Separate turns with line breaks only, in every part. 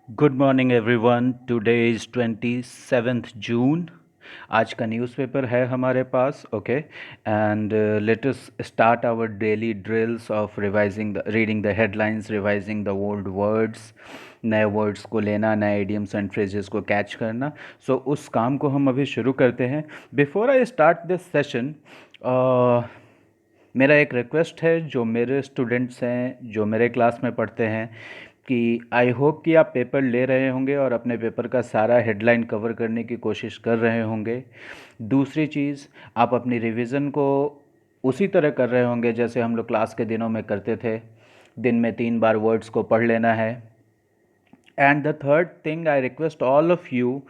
Good morning everyone. Today is 27th June. आज का newspaper है हमारे पास। Okay, and let us start our daily drills of revising the reading the headlines, revising the old words, नए words को लेना, नए इडियम्स एंड फ्रेजेस को कैच करना। सो उस काम को हम अभी शुरू करते हैं। Before I start this session, मेरा एक रिक्वेस्ट है जो मेरे स्टूडेंट्स हैं, जो मेरे क्लास में पढ़ते हैं, कि आई होप कि आप पेपर ले रहे होंगे और अपने पेपर का सारा हेडलाइन कवर करने की कोशिश कर रहे होंगे। दूसरी चीज़, आप अपनी रिवीजन को उसी तरह कर रहे होंगे जैसे हम लोग क्लास के दिनों में करते थे। दिन में 3 बार वर्ड्स को पढ़ लेना है। And the third thing, I request all of you,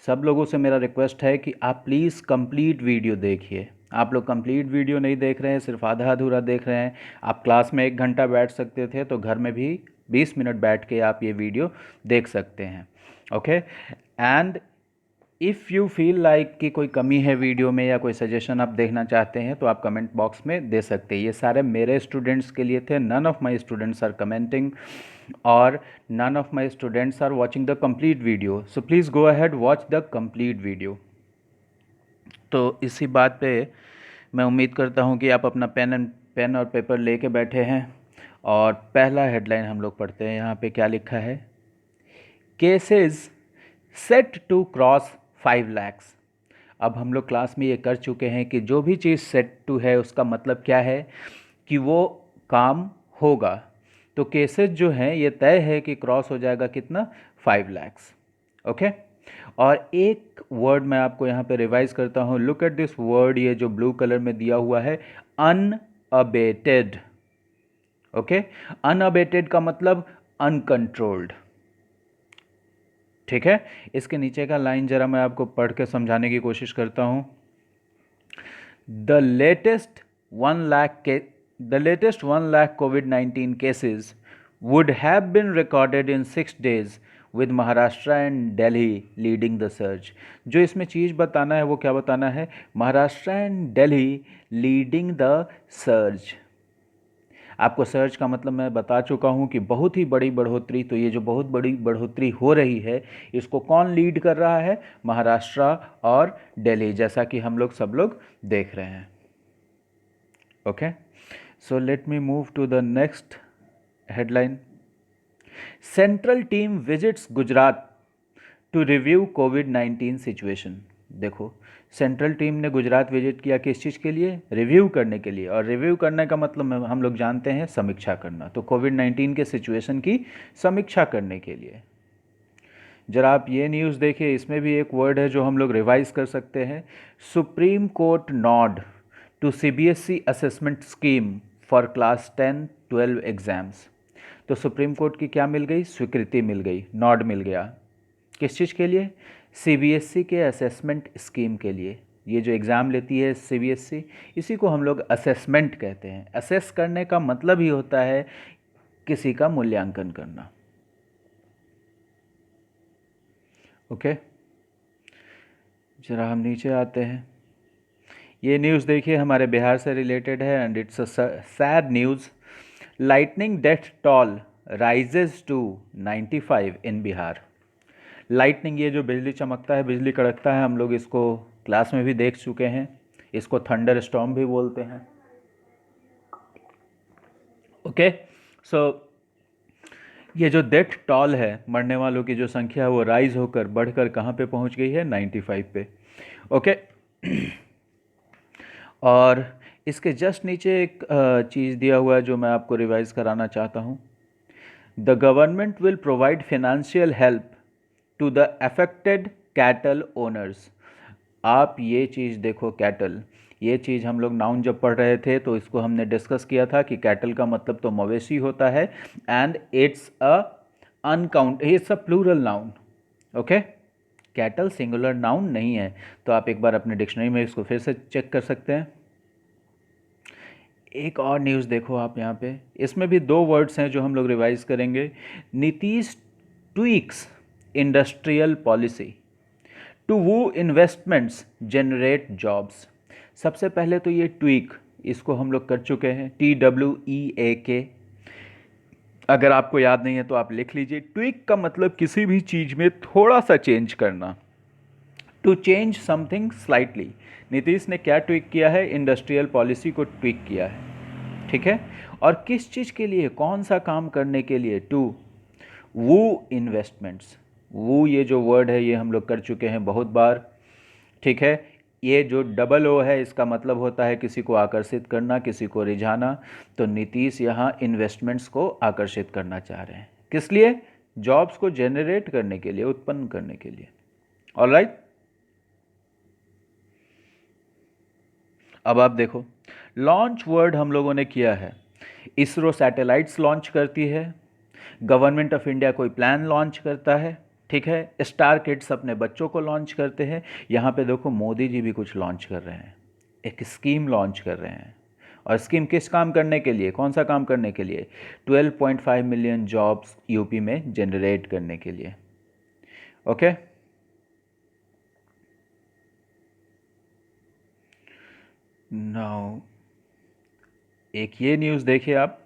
सब लोगों से मेरा रिक्वेस्ट है कि आप प्लीज़ कंप्लीट वीडियो देखिए। आप लोग कंप्लीट वीडियो नहीं देख रहे हैं, सिर्फ आधा अधूरा देख रहे हैं। आप क्लास में 1 घंटा बैठ सकते थे, तो घर में भी 20 मिनट बैठ के आप ये वीडियो देख सकते हैं। Okay, and if you feel like कि कोई कमी है वीडियो में या कोई सजेशन आप देखना चाहते हैं, तो आप कमेंट बॉक्स में दे सकते हैं। ये सारे मेरे स्टूडेंट्स के लिए थे। None of my students are commenting और none of my students are watching the complete video, so please go ahead, watch the complete video। तो इसी बात पे मैं उम्मीद करता हूँ कि आप अपना पेन और पेपर लेके बैठे हैं और पहला हेडलाइन हम लोग पढ़ते हैं। यहाँ पे क्या लिखा है? Cases set to cross 5 lakhs। अब हम लोग क्लास में ये कर चुके हैं कि जो भी चीज़ सेट टू है उसका मतलब क्या है कि वो काम होगा। तो केसेस जो हैं ये तय है कि क्रॉस हो जाएगा कितना, 5 lakhs। ओके, और एक वर्ड मैं आपको यहाँ पे रिवाइज करता हूँ। लुक एट दिस वर्ड, ये जो ब्लू कलर में दिया हुआ है, अनअबेटेड। ओके, अनअबेटेड का मतलब अनकंट्रोल्ड। ठीक है, इसके नीचे का लाइन जरा मैं आपको पढ़ के समझाने की कोशिश करता हूँ। The latest 1 lakh COVID-19 cases would have been recorded in 6 days with Maharashtra and Delhi leading the surge। जो इसमें चीज़ बताना है वो क्या बताना है? Maharashtra and Delhi leading the surge. आपको सर्च का मतलब मैं बता चुका हूँ कि बहुत ही बड़ी बढ़ोतरी। तो ये जो बहुत बड़ी बढ़ोतरी हो रही है, इसको कौन लीड कर रहा है? महाराष्ट्र और दिल्ली, जैसा कि हम लोग सब लोग देख रहे हैं। Okay, so let me move to the next headline. Central team visits Gujarat to review कोविड-19 सिचुएशन। देखो, सेंट्रल टीम ने गुजरात विजिट किया किस चीज़ के लिए? रिव्यू करने के लिए। और रिव्यू करने का मतलब हम लोग जानते हैं समीक्षा करना। तो कोविड-19 के सिचुएशन की समीक्षा करने के लिए। जरा आप ये न्यूज़ देखिए, इसमें भी एक वर्ड है जो हम लोग रिवाइज कर सकते हैं। Supreme court nod to CBSE assessment scheme for class 10-12 exams. तो सुप्रीम कोर्ट की क्या मिल गई? स्वीकृति मिल गई, नॉड मिल गया। किस चीज़ के लिए? सीबीएसई के असेसमेंट स्कीम के लिए। ये जो एग्ज़ाम लेती है सीबीएसई, इसी को हम लोग असेसमेंट कहते हैं। असेस करने का मतलब ही होता है किसी का मूल्यांकन करना। ओके, जरा हम नीचे आते हैं। ये न्यूज़ देखिए, हमारे बिहार से रिलेटेड है and it's a sad news. Lightning death toll rises to 95 in Bihar. Lightning, ये जो बिजली चमकता है, बिजली कड़कता है, हम लोग इसको क्लास में भी देख चुके हैं। इसको थंडर स्टॉर्म भी बोलते हैं। ओके, सो ये जो डेथ टॉल है, मरने वालों की जो संख्या है, वो राइज होकर बढ़कर कहाँ पे पहुँच गई है? 95 पे। ओके, और इसके जस्ट नीचे एक चीज़ दिया हुआ है जो मैं आपको रिवाइज कराना चाहता हूँ। The government will provide financial help to the affected cattle owners. आप ये चीज़ देखो, कैटल, ये चीज़ हम लोग नाउन जब पढ़ रहे थे तो इसको हमने डिस्कस किया था कि कैटल का मतलब तो मवेशी होता है and it's a plural noun. Okay, cattle singular noun नहीं है। तो आप एक बार अपने डिक्शनरी में इसको फिर से चेक कर सकते हैं। एक और न्यूज़ देखो आप यहाँ पे, इसमें भी 2 वर्ड्स हैं जो हम लोग रिवाइज करेंगे। Nitish tweaks industrial policy to woo investments generate jobs. सबसे पहले तो ये ट्वीक, इसको हम लोग कर चुके हैं, TWEAK। अगर आपको याद नहीं है तो आप लिख लीजिए। ट्विक का मतलब किसी भी चीज़ में थोड़ा सा चेंज करना, to change something slightly. Nitish ने क्या ट्विक किया है? इंडस्ट्रियल पॉलिसी को ट्विक किया है, ठीक है। और किस चीज़ के लिए, कौन सा काम करने के लिए? To woo investments. वो ये जो वर्ड है ये हम लोग कर चुके हैं बहुत बार, ठीक है। ये जो डबल ओ है इसका मतलब होता है किसी को आकर्षित करना, किसी को रिझाना। तो नीतीश यहाँ इन्वेस्टमेंट्स को आकर्षित करना चाह रहे हैं। किस लिए? जॉब्स को जनरेट करने के लिए, उत्पन्न करने के लिए। ऑलराइट, अब आप देखो, लॉन्च वर्ड हम लोगों ने किया है। इसरो सैटेलाइट्स लॉन्च करती है, गवर्नमेंट ऑफ इंडिया कोई प्लान लॉन्च करता है, ठीक है। स्टार किड्स अपने बच्चों को लॉन्च करते हैं। यहाँ पे देखो मोदी जी भी कुछ लॉन्च कर रहे हैं, एक स्कीम लॉन्च कर रहे हैं। और स्कीम किस काम करने के लिए, कौन सा काम करने के लिए? 12.5 मिलियन जॉब्स यूपी में जनरेट करने के लिए। ओके, नाउ एक ये न्यूज़ देखिए आप,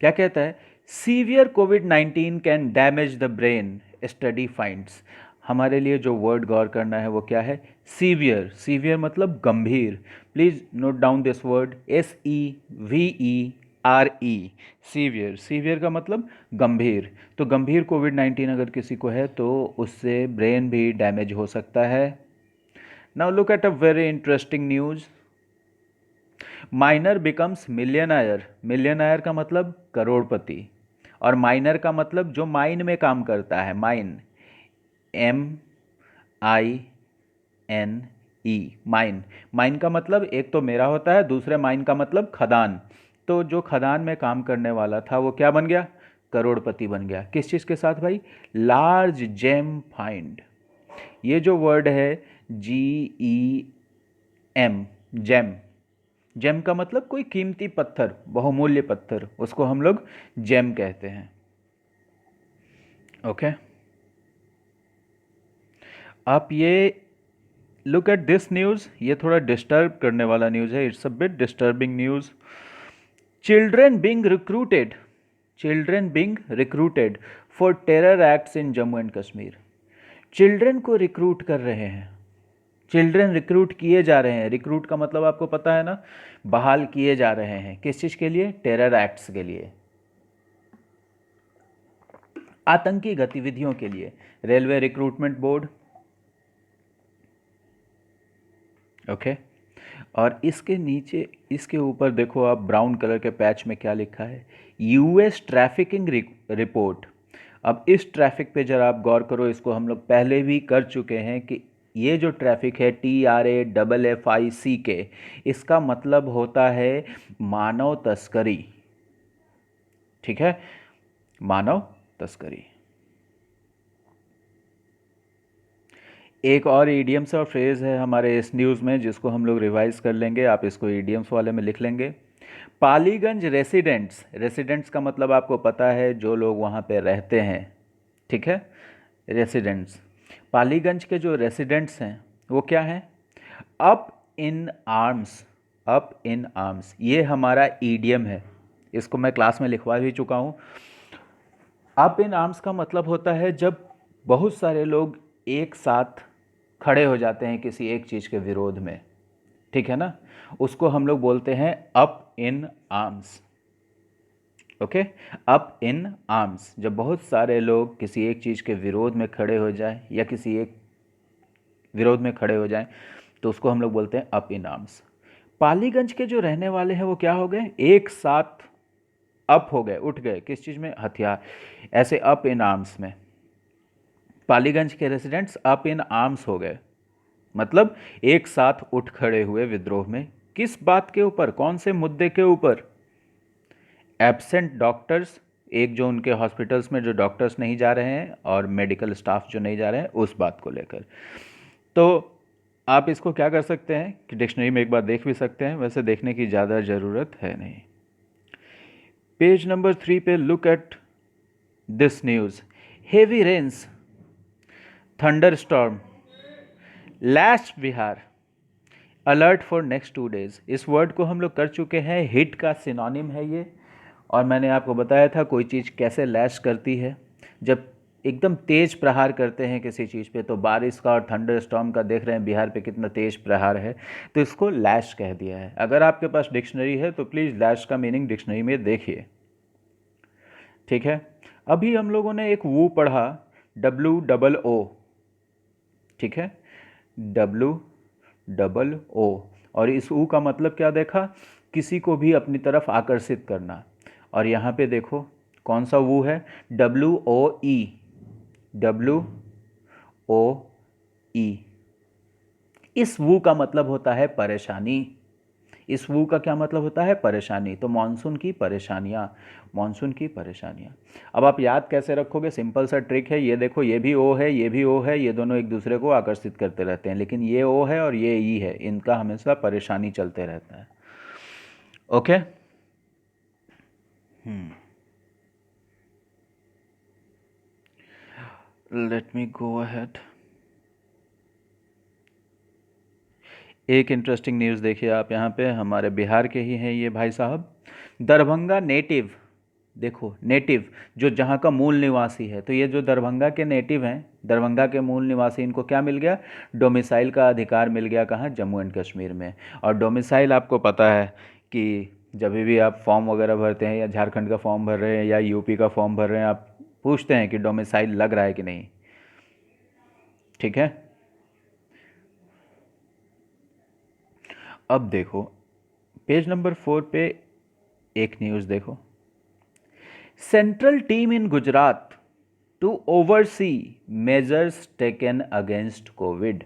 क्या कहता है? Severe covid can damage the brain, study finds. हमारे लिए जो वर्ड गौर करना है वो क्या है? सीवियर। सीवियर मतलब गंभीर। Please note down this word, SEVERE। Severe, severe का मतलब गंभीर। तो गंभीर कोविड-19 अगर किसी को है तो उससे ब्रेन भी डैमेज हो सकता है। Now look at a very interesting news. Minor becomes millionaire. Millionaire का मतलब करोड़पति, और माइनर का मतलब जो माइन में काम करता है, माइन, MINE। माइन, माइन का मतलब एक तो मेरा होता है, दूसरे माइन का मतलब खदान। तो जो खदान में काम करने वाला था वो क्या बन गया? करोड़पति बन गया। किस चीज़ के साथ भाई? Large gem find. ये जो वर्ड है GEM, जेम। जेम का मतलब कोई कीमती पत्थर, बहुमूल्य पत्थर, उसको हम लोग जेम कहते हैं। ओके, आप ये लुक एट दिस न्यूज़, ये थोड़ा डिस्टर्ब करने वाला न्यूज़ है, it's a bit disturbing news. Children being recruited, children being recruited for terror acts in Jammu and Kashmir. Children को रिक्रूट कर रहे हैं, चिल्ड्रेन रिक्रूट किए जा रहे हैं। रिक्रूट का मतलब आपको पता है ना, बहाल किए जा रहे हैं। किस चीज़ के लिए? टेरर एक्ट्स के लिए, आतंकी गतिविधियों के लिए। Railway recruitment board, okay. और इसके नीचे, इसके ऊपर देखो आप, ब्राउन कलर के पैच में क्या लिखा है? US trafficking report. अब इस ट्रैफिक पे जरा आप गौर करो, इसको हम लोग पहले भी कर चुके हैं कि ये जो ट्रैफिक है TRAFFICK, इसका मतलब होता है मानव तस्करी, ठीक है, मानव तस्करी। एक और ईडियम्स और फ्रेज़ है हमारे इस न्यूज़ में जिसको हम लोग रिवाइज कर लेंगे, आप इसको ईडियम्स वाले में लिख लेंगे। पालीगंज रेसिडेंट्स, रेसिडेंट्स का मतलब आपको पता है जो लोग वहाँ पे रहते हैं, ठीक है, रेसिडेंट्स। पालीगंज के जो रेसिडेंट्स हैं वो क्या हैं? Up in arms, up in arms, ये हमारा ईडियम है, इसको मैं क्लास में लिखवा भी चुका हूँ। अप इन आर्म्स का मतलब होता है जब बहुत सारे लोग एक साथ खड़े हो जाते हैं किसी एक चीज़ के विरोध में, ठीक है ना, उसको हम लोग बोलते हैं up in arms. Okay, up in arms, जब बहुत सारे लोग किसी एक चीज़ के विरोध में खड़े हो जाएं या किसी एक विरोध में खड़े हो जाएं तो उसको हम लोग बोलते हैं अप इन आर्म्स। पालीगंज के जो रहने वाले हैं वो क्या हो गए? एक साथ अप हो गए, उठ गए, किस चीज़ में? हथियार, ऐसे अप इन आर्म्स में। पालीगंज के रेसिडेंट्स अप इन आर्म्स हो गए, मतलब एक साथ उठ खड़े हुए विद्रोह में। किस बात के ऊपर, कौन से मुद्दे के ऊपर? एब्सेंट डॉक्टर्स, एक जो उनके हॉस्पिटल्स में जो डॉक्टर्स नहीं जा रहे हैं और मेडिकल स्टाफ जो नहीं जा रहे हैं, उस बात को लेकर। तो आप इसको क्या कर सकते हैं कि डिक्शनरी में एक बार देख भी सकते हैं, वैसे देखने की ज़्यादा ज़रूरत है नहीं। पेज नंबर 3 पे look at this news. Heavy rains, thunder storm, lash Bihar, alert for next 2 days। इस वर्ड को हम लोग कर चुके हैं, हिट का सिनोनिम है ये, और मैंने आपको बताया था कोई चीज़ कैसे लैश करती है। जब एकदम तेज प्रहार करते हैं किसी चीज़ पे, तो बारिश का और थंडर स्टॉर्म का देख रहे हैं बिहार पे कितना तेज प्रहार है, तो इसको लैश कह दिया है। अगर आपके पास डिक्शनरी है तो प्लीज़ लैश का मीनिंग डिक्शनरी में देखिए, ठीक है। अभी हम लोगों ने एक वो पढ़ा, WOO, ठीक है, WOO, और इस ऊ का मतलब क्या देखा, किसी को भी अपनी तरफ आकर्षित करना। और यहाँ पे देखो कौन सा वो है, WOE, WOE। इस वो का मतलब होता है परेशानी। इस वो का क्या मतलब होता है, परेशानी। तो मानसून की परेशानियाँ, मानसून की परेशानियाँ। अब आप याद कैसे रखोगे, सिंपल सा ट्रिक है, ये देखो ये भी ओ है, ये भी ओ है, ये दोनों एक दूसरे को आकर्षित करते रहते हैं, लेकिन ये ओ है और ये ई है, इनका हमेशा परेशानी चलते रहता है। Okay, let me go ahead. एक इंटरेस्टिंग न्यूज़ देखिए आप, यहाँ पे हमारे बिहार के ही हैं ये भाई साहब, दरभंगा नेटिव। देखो नेटिव, जो जहाँ का मूल निवासी है, तो ये जो दरभंगा के नेटिव हैं, दरभंगा के मूल निवासी, इनको क्या मिल गया, डोमिसाइल का अधिकार मिल गया। कहाँ, जम्मू एंड कश्मीर में। और डोमिसाइल आपको पता है कि जब भी आप फॉर्म वगैरह भरते हैं, या झारखंड का फॉर्म भर रहे हैं या यूपी का फॉर्म भर रहे हैं, आप पूछते हैं कि डोमिसाइल लग रहा है कि नहीं, ठीक है। अब देखो पेज नंबर 4 पे एक न्यूज़ देखो, central team in Gujarat to oversee measures taken against COVID.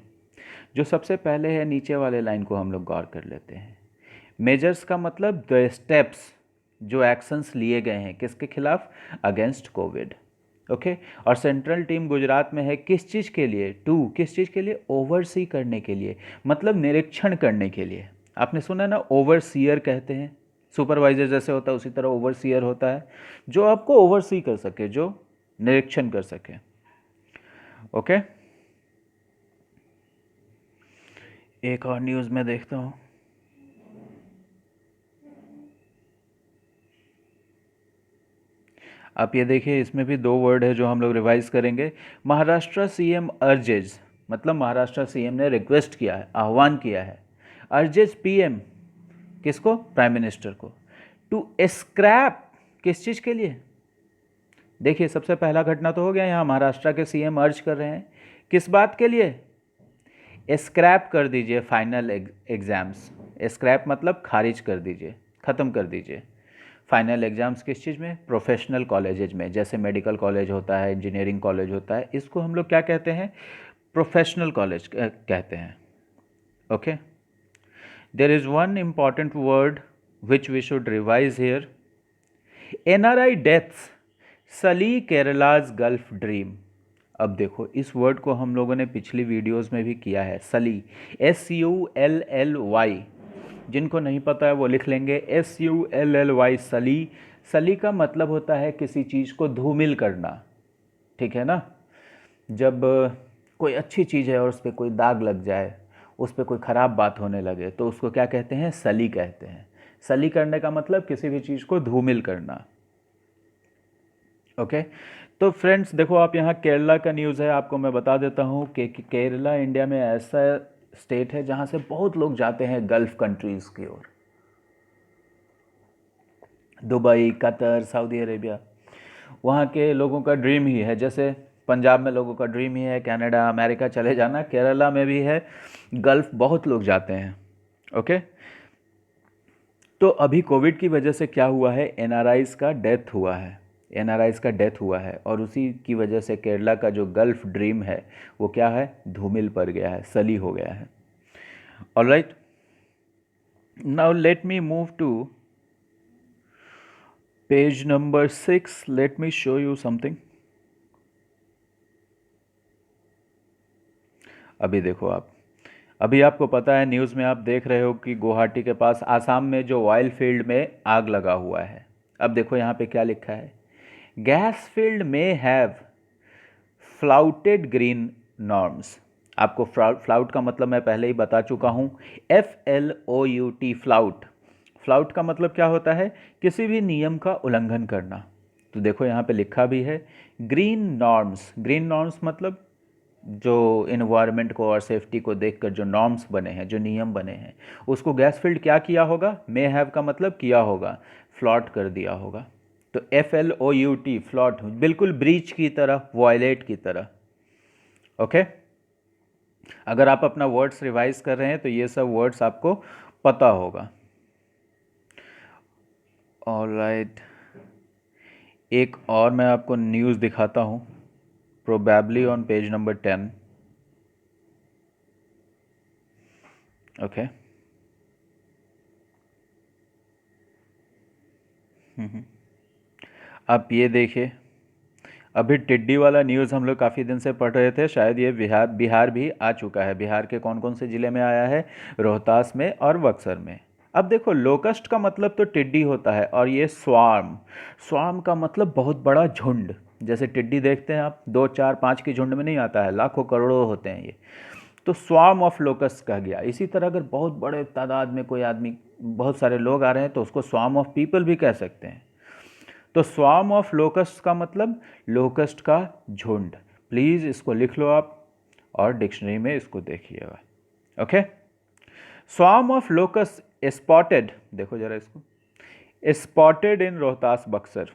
जो सबसे पहले है, नीचे वाले लाइन को हम लोग गौर कर लेते हैं। मेजर्स का मतलब द स्टेप्स, जो एक्शंस लिए गए हैं किसके खिलाफ, अगेंस्ट कोविड। ओके, और सेंट्रल टीम गुजरात में है किस चीज़ के लिए, टू, किस चीज़ के लिए, ओवरसी करने के लिए, मतलब निरीक्षण करने के लिए। आपने सुना ना, ओवरसीयर कहते हैं, सुपरवाइजर जैसे होता है उसी तरह ओवरसीयर होता है, जो आपको ओवरसी कर सके, जो निरीक्षण कर सके। ओके, एक और न्यूज़ में देखता हूँ। आप ये देखिए, इसमें भी दो वर्ड है जो हम लोग रिवाइज करेंगे। महाराष्ट्र सीएम अर्जेज, मतलब महाराष्ट्र सीएम ने रिक्वेस्ट किया है, आह्वान किया है, अर्जेज पीएम, किसको, प्राइम मिनिस्टर को, टू स्क्रैप, किस चीज़ के लिए। देखिए सबसे पहला घटना तो हो गया, यहाँ महाराष्ट्र के सीएम अर्ज कर रहे हैं, किस बात के लिए, स्क्रैप कर दीजिए फाइनल एग्ज़ाम्स। स्क्रैप मतलब खारिज कर दीजिए, ख़त्म कर दीजिए फाइनल एग्ज़ाम्स, किस चीज़ में, प्रोफेशनल कॉलेजेज में, जैसे मेडिकल कॉलेज होता है, इंजीनियरिंग कॉलेज होता है, इसको हम लोग क्या कहते हैं, प्रोफेशनल कॉलेज कहते हैं। Okay, there is one important word which we should revise here, NRI deaths sully Kerala's Gulf dream. अब देखो इस वर्ड को हम लोगों ने पिछली वीडियोस में भी किया है, सली, SULLY, जिनको नहीं पता है वो लिख लेंगे, SULLY, सली। सली का मतलब होता है किसी चीज़ को धूमिल करना, ठीक है ना। जब कोई अच्छी चीज़ है और उस पर कोई दाग लग जाए, उस पर कोई ख़राब बात होने लगे, तो उसको क्या कहते हैं, सली कहते हैं। सली करने का मतलब किसी भी चीज़ को धूमिल करना। ओके, तो फ्रेंड्स देखो आप, यहाँ केरला का न्यूज़ है, आपको मैं बता देता हूँ कि केरला इंडिया में ऐसा स्टेट है जहाँ से बहुत लोग जाते हैं गल्फ़ कंट्रीज़ की ओर, दुबई, कतर, सऊदी अरेबिया, वहाँ के लोगों का ड्रीम ही है। जैसे पंजाब में लोगों का ड्रीम ही है कनाडा, अमेरिका चले जाना, केरला में भी है, गल्फ़ बहुत लोग जाते हैं। ओके, तो अभी कोविड की वजह से क्या हुआ है, एनआरआईज़ का डेथ हुआ है, एनआरआईज़ का डेथ हुआ है, और उसी की वजह से केरला का जो गल्फ़ ड्रीम है वो क्या है, धूमिल पड़ गया है, सली हो गया है। Alright, now let me move to page number 6, let me show you something. अभी देखो आप, अभी आपको पता है न्यूज़ में आप देख रहे हो कि गुवाहाटी के पास आसाम में जो ऑयल फील्ड में आग लगा हुआ है। अब देखो यहाँ पे क्या लिखा है, गैस फील्ड में हैव फ्लाउटेड ग्रीन नॉर्म्स। आपको फ्लाउट का मतलब मैं पहले ही बता चुका हूँ, FLOUT, फ्लाउट। फ्लाउट का मतलब क्या होता है? किसी भी नियम का उल्लंघन करना। तो देखो यहाँ पे लिखा भी है ग्रीन नॉर्म्स। ग्रीन नॉर्म्स मतलब जो इन्वायरमेंट को और सेफ्टी को देखकर जो नॉर्म्स बने हैं, जो नियम बने हैं, उसको गैसफील्ड क्या किया होगा? मे हैव का मतलब किया होगा, फ्लॉट कर दिया होगा। तो FLOUT, फ्लॉट, बिल्कुल ब्रीच की तरह, वॉयलेट की तरह। ओके, अगर आप अपना वर्ड्स रिवाइज कर रहे हैं तो ये सब वर्ड्स आपको पता होगा। ऑलराइट, एक और मैं आपको न्यूज़ दिखाता हूँ, probably on page number 10। Okay, आप ये देखिए, अभी टिड्डी वाला न्यूज़ हम लोग काफ़ी दिन से पढ़ रहे थे, शायद ये बिहार बिहार भी आ चुका है। बिहार के कौन कौन से ज़िले में आया है? रोहतास में और बक्सर में। अब देखो, लोकस्ट का मतलब तो टिड्डी होता है, और ये स्वार्म, स्वार्म का मतलब बहुत बड़ा झुंड। जैसे टिड्डी देखते हैं आप, 2 4 5 के झुंड में नहीं आता है, लाखों करोड़ों होते हैं ये। तो स्वार्म ऑफ लोकस्ट कहा गया। इसी तरह अगर बहुत बड़े तादाद में कोई आदमी, बहुत सारे लोग आ रहे हैं, तो उसको स्वार्म ऑफ पीपल भी कह सकते हैं। तो स्वार्म ऑफ लोकस्ट का मतलब लोकस्ट का झुंड। प्लीज़ इसको लिख लो आप और डिक्शनरी में इसको देखिएगा। Okay, swarm of locust spotted, देखो जरा इसको, spotted in Rohtas Buxar.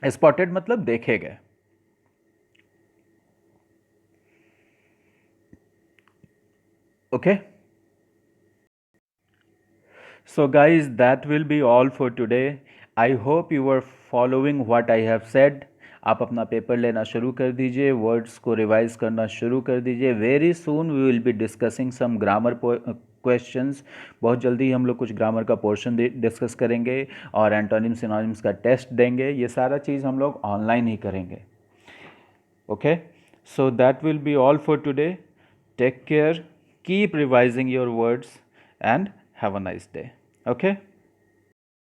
Spotted मतलब देखे गए। Okay, so guys, that will be all for today. I hope you were following what I have said. आप अपना पेपर लेना शुरू कर दीजिए, वर्ड्स को रिवाइज करना शुरू कर दीजिए। Very soon we will be discussing some grammar questions. बहुत जल्दी हम लोग कुछ ग्रामर का पोर्शन डिस्कस करेंगे और एंटोनिम सिनोनिम्स का टेस्ट देंगे। ये सारा चीज़ हम लोग ऑनलाइन ही करेंगे। Okay, so that will be all for today. Take care, keep revising your words, and have a nice day. Okay.